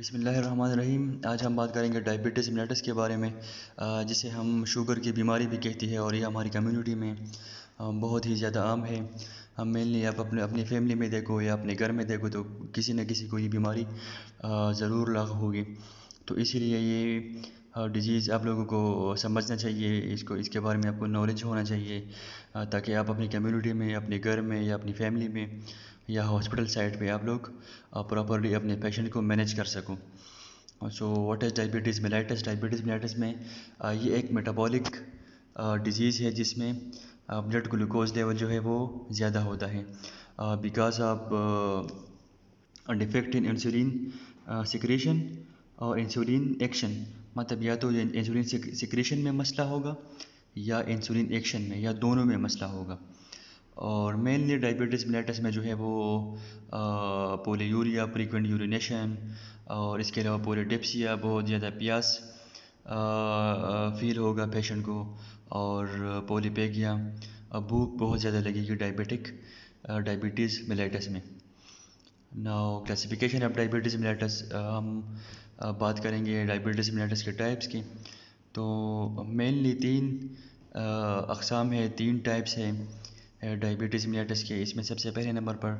बिस्मिल्लाहिर्रहमानिर्रहीम। आज हम बात करेंगे डायबिटीज़ मेलिटस के बारे में, जिसे हम शुगर की बीमारी भी कहती है और ये हमारी कम्युनिटी में बहुत ही ज़्यादा आम है। हम मेनली आप अपने अपनी फैमिली में देखो या अपने घर में देखो तो किसी न किसी को ये बीमारी ज़रूर लाग होगी। तो इसीलिए ये डिजीज़ आप लोगों को समझना चाहिए, इसको इसके बारे में आपको नॉलेज होना चाहिए, ताकि आप अपनी कम्युनिटी में, अपने घर में या अपनी फैमिली में या हॉस्पिटल साइड पे आप लोग प्रॉपरली अपने पेशेंट को मैनेज कर सको। So what is diabetes mellitus? Diabetes mellitus में ये एक मेटाबॉलिक डिजीज़ है जिसमें ब्लड ग्लूकोज लेवल जो है वो ज़्यादा होता है because of defect in insulin secretion और इंसुलिन एक्शन। मतलब या तो इंसुलिन सिक्रेशन में मसला होगा या इंसुलिन एक्शन में, या दोनों में मसला होगा। और मेनली डायबिटीज़ मेलिटस में जो है वो पोलीयूरिया, फ्रीक्वेंट यूरिनेशन, और इसके अलावा पोलीडिप्सिया, बहुत ज़्यादा प्यास फील होगा पेशेंट को, और पोलीपेगिया, भूख बहुत ज़्यादा लगेगी डायबिटीज़ मेलिटस में। Now classification of diabetes mellitus, हम बात करेंगे डायबिटीज़ मेलिटस के टाइप्स की। तो मेनली तीन अक़साम है, तीन टाइप्स हैं डायबिटीज़ मेलिटस के। इसमें सबसे पहले नंबर पर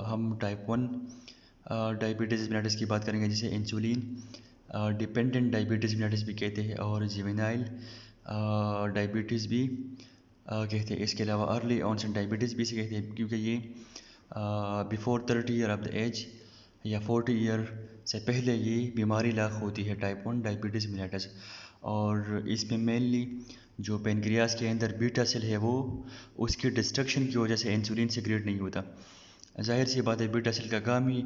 हम टाइप 1 डायबिटीज़ मेलिटस की बात करेंगे, जिसे इंसुलिन डिपेंडेंट डायबिटीज़ मेलिटस भी कहते हैं और जुवेनाइल डायबिटीज़ भी कहते हैं। इसके अलावा अर्ली ऑनसेट डायबिटीज़ भी इसे कहते हैं, क्योंकि ये before 30 year of the age या 40 ईयर से पहले ये बीमारी लाग होती है, टाइप 1 डायबिटीज़ मेलिटस। और इसमें मेनली जो पेनक्रियास के अंदर बीटा सेल है वो उसकी डिस्ट्रक्शन की वजह से इंसुलिन सिक्रेट नहीं होता। जाहिर सी बात है, बीटा सेल का काम ही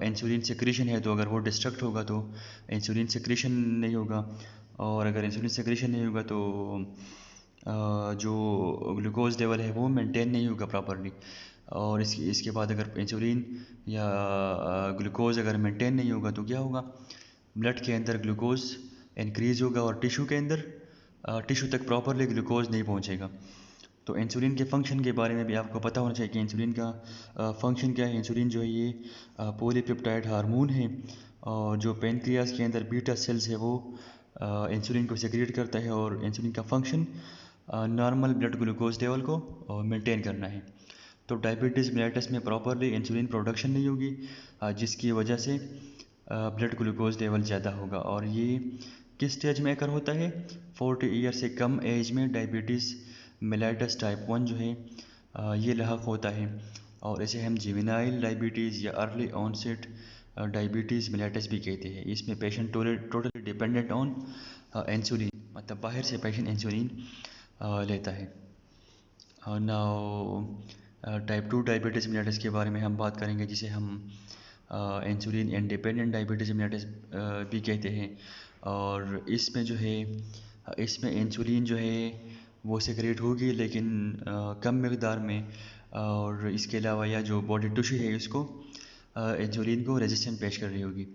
इंसुलिन सिक्रेशन है, तो अगर वो डिस्ट्रक्ट होगा तो इंसुलिन सिक्रेशन नहीं होगा, और अगर इंसुलिन सिक्रेशन नहीं होगा तो जो ग्लूकोज लेवल है वो मेंटेन नहीं होगा प्रॉपरली। और इसके बाद अगर इंसुलिन या ग्लूकोज अगर मेंटेन नहीं होगा तो क्या होगा, ब्लड के अंदर ग्लूकोज इंक्रीज़ होगा और टिशू के अंदर टिशू तक प्रॉपरली ग्लूकोज नहीं पहुंचेगा। तो इंसुलिन के फंक्शन के बारे में भी आपको पता होना चाहिए कि इंसुलिन का फंक्शन क्या है। इंसुलिन जो है ये पॉलीपेप्टाइड हार्मोन है, और जो पेनक्रियास के अंदर बीटा सेल्स है वो इंसुलिन को सेक्रेट करता है, और इंसुलिन का function normal blood glucose level को मेंटेन करना है। तो डायबिटीज़ मेलिटस में प्रॉपरली इंसुलिन प्रोडक्शन नहीं होगी, जिसकी वजह से ब्लड ग्लूकोज लेवल ज़्यादा होगा। और ये किस स्टेज में अकर होता है? 40 ईयर से कम एज में डायबिटीज़ मेलिटस टाइप 1 जो है ये लाहक होता है, और इसे हम जुवेनाइल डायबिटीज़ या अर्ली ऑनसेट डायबिटीज़ मेलिटस भी कहते हैं। इसमें patient totally dependent on insulin, मतलब बाहर से पेशेंट इंसुलिन लेता है। नाउ टाइप 2 डायबिटीज़ मेलिटस के बारे में हम बात करेंगे, जिसे हम इंसुलिन इंडिपेंडेंट डायबिटीज़ मेलिटस भी कहते हैं। और इसमें जो है, इसमें इंसुलिन जो है वो सेक्रेट होगी, लेकिन कम मकदार में, और इसके अलावा या जो बॉडी टिश्यू है उसको इंसुलिन को रेजिस्टेंस पेश कर रही होगी।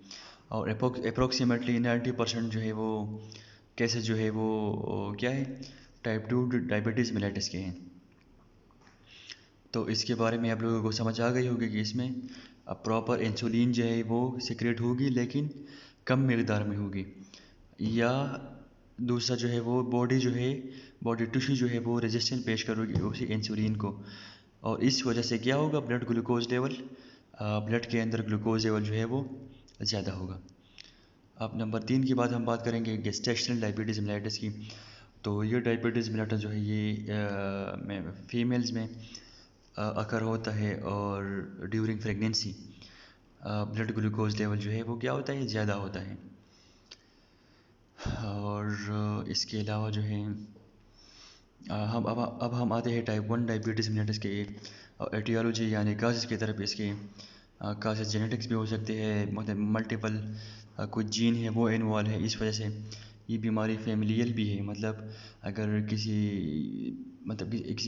और अप्रोक्सीमेटली 90% जो है वो केसेस जो है वो क्या है, टाइप 2 डायबिटीज़ मेलिटस के हैं। तो इसके बारे में आप लोगों को समझ आ गई होगी कि इसमें प्रॉपर इंसुलिन जो है वो सिक्रेट होगी, लेकिन कम मकदार में होगी, या दूसरा जो है वो बॉडी टिश्यू जो है वो रेजिस्टेंस पेश करोगी उसी इंसुलिन को, और इस वजह से क्या होगा, ब्लड के अंदर ग्लूकोज लेवल जो है वो ज़्यादा होगा। अब नंबर 3 की बात हम बात करेंगे गेस्टेशनल डायबिटीज़ मेलिटस की। तो ये डायबिटीज़ मेलिटस जो है ये फीमेल्स में अकर होता है, और during pregnancy blood glucose level जो है वो क्या होता है, ज़्यादा होता है। और इसके अलावा जो है हम आते हैं टाइप 1 डायबिटीज़ मेलिटस के एटियोलॉजी यानी काजेज़ की तरफ। इसके काजेज़ जेनेटिक्स भी हो सकते हैं, मतलब मल्टीपल कुछ जीन है वो इन्वॉल्व है, इस वजह से ये बीमारी फैमिलियल भी है। मतलब अगर किसी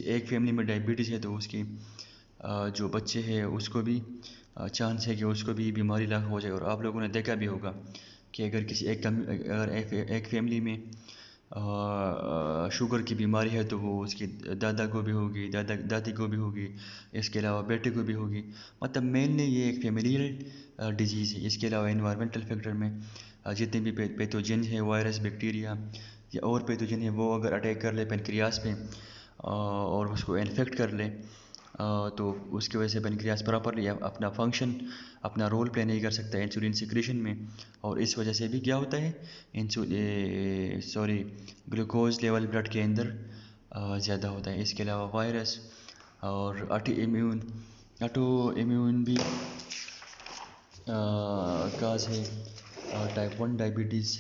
एक फैमिली में डायबिटीज़ है तो उसकी जो बच्चे हैं उसको भी चांस है कि उसको भी बीमारी लाग हो जाए। और आप लोगों ने देखा भी होगा कि अगर एक फैमिली में शुगर की बीमारी है तो वो उसके दादा को भी होगी, दादी को भी होगी, इसके अलावा बेटे को भी होगी। मतलब मेनली ये एक फेमिलियल डिजीज़ है। इसके अलावा इन्वायरमेंटल फैक्टर में जितने भी पैथोजन है, वायरस, बैक्टीरिया या और पैथोजन है, वो अगर अटैक कर ले पेनक्रियास पे और उसको इन्फेक्ट कर ले तो उसकी वजह से पेनक्रियास प्रॉपरली अपना फंक्शन, अपना रोल प्ले नहीं कर सकता इंसुलिन सिक्रीशन में, और इस वजह से भी क्या होता है, ग्लूकोज लेवल ब्लड के अंदर ज़्यादा होता है। इसके अलावा वायरस और ऑटो इम्यून भी काज है टाइप 1 डायबिटीज़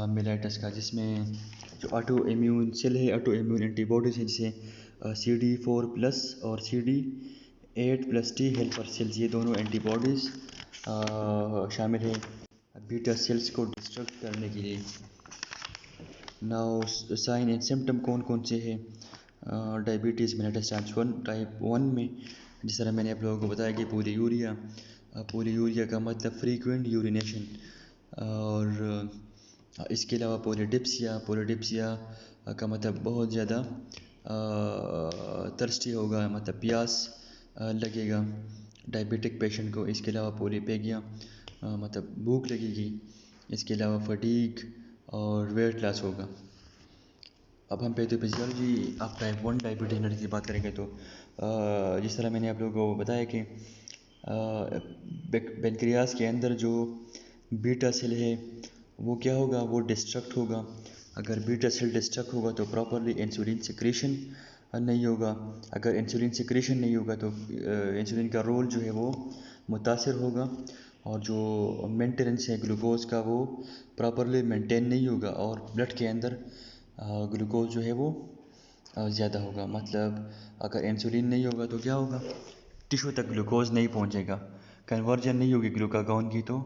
मिलेटस का, जिसमें जो ऑटो इम्यून सेल है, ऑटो इम्यून एंटीबॉडीज़ है, जिसे CD4+ और CD8+T हेल्पर सेल्स, ये दोनों एंटीबॉडीज़ शामिल है बीटा सेल्स को डिस्ट्रक्ट करने के लिए। नाउ साइन एंड सिम्टम कौन कौन से हैं डायबिटीज़ मेलेटस टाइप 1 में? जिस तरह मैंने आप लोगों को बताया कि पॉलीयूरिया का मतलब फ्रीक्वेंट यूरिनेशन, और इसके अलावा पॉलीडिप्सिया का मतलब बहुत ज़्यादा थर्स्टी होगा, मतलब प्यास लगेगा डायबिटिक पेशेंट को। इसके अलावा पॉलीपेगिया मतलब भूख लगेगी। इसके अलावा फटीग और वेट लॉस होगा। अब हम पैथोफिजियोलॉजी आप टाइप 1 डायबिटीज की बात करेंगे तो जिस तरह मैंने आप लोगों को बताया कि पेनक्रियास के अंदर जो बीटा सेल है वो क्या होगा, वो डिस्ट्रक्ट होगा। अगर बीटा सेल डिस्ट्रक्ट होगा तो प्रॉपरली इंसुलिन सिक्रीशन नहीं होगा। अगर इंसुलिन सिक्रीशन नहीं होगा तो इंसुलिन का रोल जो है वो मुतासर होगा, और जो मेंटेनेंस है ग्लूकोज का वो प्रॉपरली मेंटेन नहीं होगा, और ब्लड के अंदर ग्लूकोज जो है वो ज़्यादा होगा। मतलब अगर इंसुलिन नहीं होगा तो क्या होगा, टिश्यू तक ग्लूकोज नहीं पहुंचेगा, कन्वर्जन नहीं होगी ग्लूकागॉन की, तो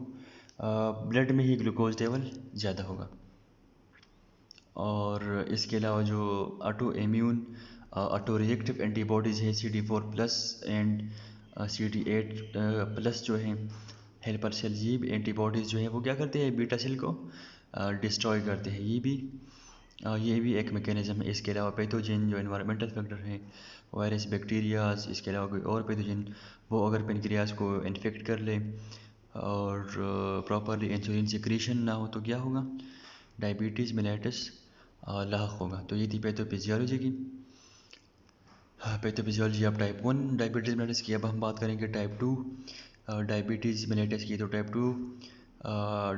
ब्लड में ही ग्लूकोज लेवल ज़्यादा होगा। और इसके अलावा जो ऑटो रिएक्टिव एंटीबॉडीज़ है CD4+ एंड CD8+ जो है हेल्पर सेल, ये भी एंटीबॉडीज़ जो है वो क्या करते हैं, बीटा सेल को डिस्ट्रॉय करते हैं। ये भी एक मैकेनिज़्म है। इसके अलावा पैथोजन जो एनवायरमेंटल फैक्टर है, वायरस, बैक्टीरियाज, इसके अलावा कोई और पैथोजन, वो अगर पेनक्रियास को इन्फेक्ट कर ले और प्रॉपरली इंसुलिन सिक्रीशन ना हो तो क्या होगा, डायबिटीज़ मेलेटस लाहक होगा। तो ये थी पैथोफिजियोलॉजी की। Pathophysiology of type 1 diabetes mellitus की। अब हम बात करेंगे टाइप 2 डायबिटीज़ मेलेटस की। तो टाइप 2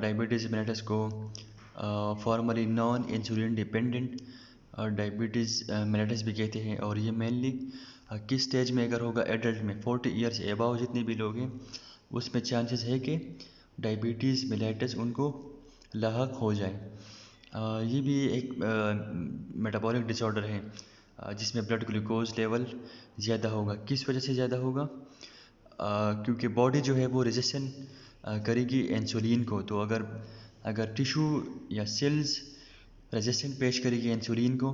डायबिटीज़ मेलेटस को formally non insulin dependent diabetes mellitus भी कहते हैं, और ये मेनली किस स्टेज में अगर होगा, एडल्ट में 40 ईयर्स एबाव जितने भी लोग हैं उसमें चांसेस है कि डायबिटीज़ मेलेटस उनको लाहक हो जाए। ये भी एक मेटाबॉलिक डिसऑर्डर है जिसमें ब्लड ग्लूकोज लेवल ज़्यादा होगा। किस वजह से ज़्यादा होगा, क्योंकि बॉडी जो है वो रेजिस्टेंट करेगी इंसुलिन को। तो अगर टिश्यू या सेल्स रेजिस्टेंट पेश करेगी इंसुलिन को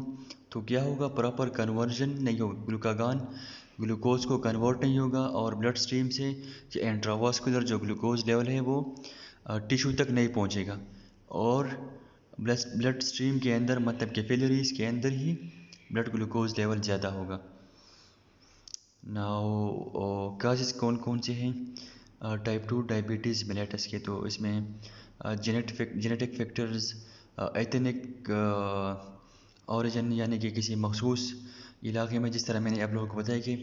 तो क्या होगा, प्रॉपर कन्वर्जन नहीं होगा, ग्लूकोज को कन्वर्ट नहीं होगा, और ब्लड स्ट्रीम से जो इंट्रावास्कुलर जो ग्लूकोज लेवल है वो टिश्यू तक नहीं पहुंचेगा, और ब्लड स्ट्रीम के अंदर मतलब कैपिलरीज के अंदर ही ब्लड ग्लूकोज लेवल ज़्यादा होगा। नाउ काजेस कौन कौन से हैं टाइप 2 डायबिटीज़ मेलेटस के? तो इसमें जेनेटिक फैक्टर्स, एथनिक ओरिजिन यानी कि किसी मखसूस इलाके में, जिस तरह मैंने आप लोगों को बताया कि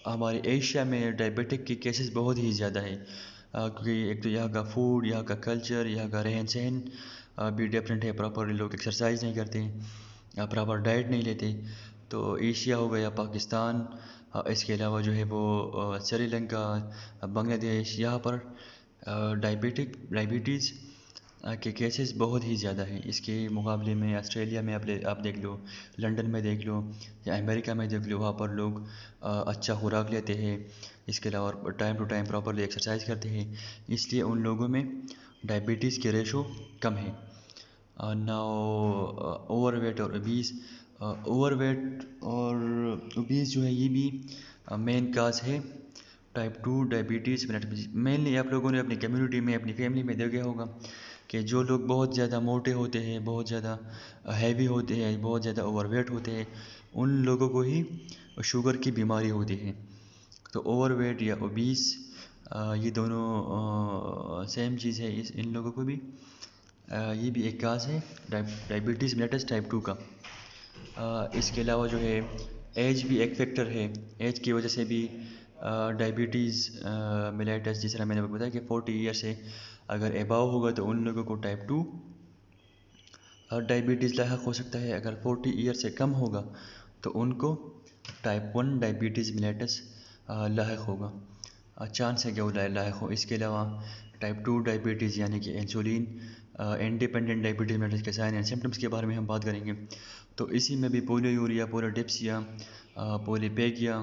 हमारे एशिया में डायबिटिक के केसेस बहुत ही ज़्यादा है, क्योंकि एक तो यहाँ का फूड, यहाँ का कल्चर, यहाँ का रहन सहन भी डिफरेंट है। प्रॉपरली लोग एक्सरसाइज नहीं करते, प्रॉपर डाइट नहीं लेते। तो एशिया हो गया, पाकिस्तान, इसके अलावा जो है वो श्रीलंका, बांग्लादेश, यहाँ पर डायबिटीज़ के केसेस बहुत ही ज़्यादा हैं। इसके मुकाबले में ऑस्ट्रेलिया में आप देख लो, लंदन में देख लो, या अमेरिका में देख लो, वहाँ पर लोग अच्छा खुराक लेते हैं। इसके अलावा time to time properly exercise करते हैं, इसलिए उन लोगों में डायबिटीज़ के रेशो कम है। नाउ ओवरवेट और ओबीस जो है ये भी मेन काज है टाइप 2 डायबिटीज़ मेलेटस। मेनली आप लोगों ने अपनी कम्युनिटी में, अपनी फैमिली में देखा होगा कि जो लोग बहुत ज़्यादा मोटे होते हैं, बहुत ज़्यादा हैवी होते हैं, बहुत ज़्यादा ओवरवेट होते हैं, उन लोगों को ही शुगर की बीमारी होती है। तो ओवरवेट या ओबीस ये दोनों सेम चीज़ है इन लोगों को भी। ये भी एक काज है डायबिटीज़ मेलिटस टाइप 2 का। इसके अलावा जो है एज भी एक फैक्टर है। एज की वजह से भी डायबिटीज़ मेलिटस, जिस तरह मैंने बताया कि 40 ईयर से अगर एबाव होगा तो उन लोगों को टाइप 2 डायबिटीज़ लाहक हो सकता है। अगर 40 ईयर से कम होगा तो उनको टाइप 1 डायबिटीज़ मेलिटस लाहक होगा, चांस है कि वो लायक हो। इसके अलावा टाइप 2 डायबिटीज़ यानी कि इंसुलिन इंडिपेंडेंट डायबिटीज़ मेलिटस के साइन एंड सिम्टम्स के बारे में हम बात करेंगे। तो इसी में भी पोलियोयूरिया, पोलिडिप्सिया, पोलीपेगिया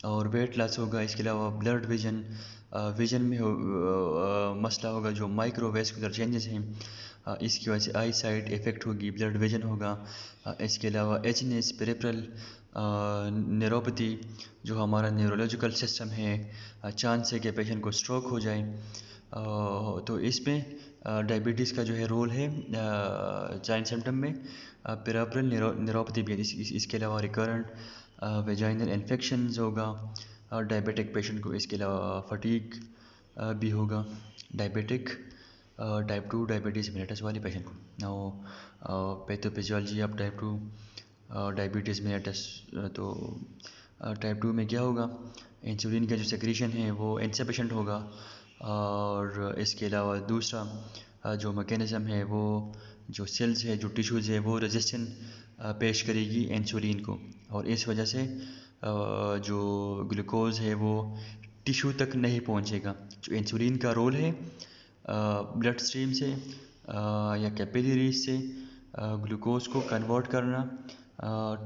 और वेट लॉस होगा। इसके अलावा ब्लड विजन, विजन में मसला होगा, जो माइक्रोवेस्कुलर चेंजेस हैं, इसकी वजह से आई साइट इफ़ेक्ट होगी, ब्लड विजन होगा। इसके अलावा एचनेस, पेरिफेरल न्यूरोपैथी, जो हमारा न्यूरोलॉजिकल सिस्टम है, चांस है कि पेशेंट को स्ट्रोक हो जाए। तो इसमें डायबिटीज़ का जो है रोल है साइन सिम्टम में। पेरिफेरल न्यूरोपैथी भी है। इसके अलावा रिकरेंट वेजाइनल इन्फेक्शंस होगा डायबिटिक पेशेंट को। इसके अलावा फटीग भी होगा डायबिटिक टाइप 2 डायबिटीज़ मेलिटस वाले पेशेंट को। Now pathophysiology of type 2 diabetes mellitus. तो टाइप 2 में क्या होगा, इंसुलिन का जो सेक्रेशन है वो इनसफिशिएंट होगा। और इसके अलावा दूसरा जो मैकेनिज़्म है, वो जो सेल्स है, जो टिश्यूज़ है, वो रेजिस्टेंस पेश करेगी इंसुलिन को, और इस वजह से जो ग्लूकोज है वो टिश्यू तक नहीं पहुंचेगा। जो इंसुलिन का रोल है ब्लड स्ट्रीम से या कैपिलरीज से ग्लूकोज को कन्वर्ट करना,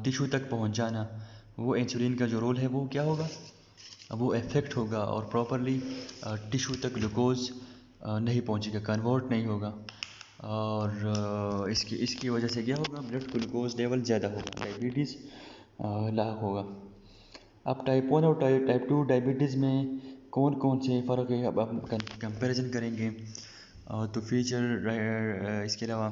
टिश्यू तक पहुंचाना, वो इंसुलिन का जो रोल है वो क्या होगा, वो इफेक्ट होगा और प्रॉपरली टिश्यू तक ग्लूकोज नहीं पहुंचेगा, कन्वर्ट नहीं होगा। और इसकी वजह से क्या होगा, ब्लड ग्लूकोज लेवल ज़्यादा होगा, डायबिटीज़ लाक होगा। अब टाइप 1 और टाइप 2 डायबिटीज़ में कौन कौन से फ़र्क है, अब हम कंपैरिजन करेंगे। तो फीचर इसके अलावा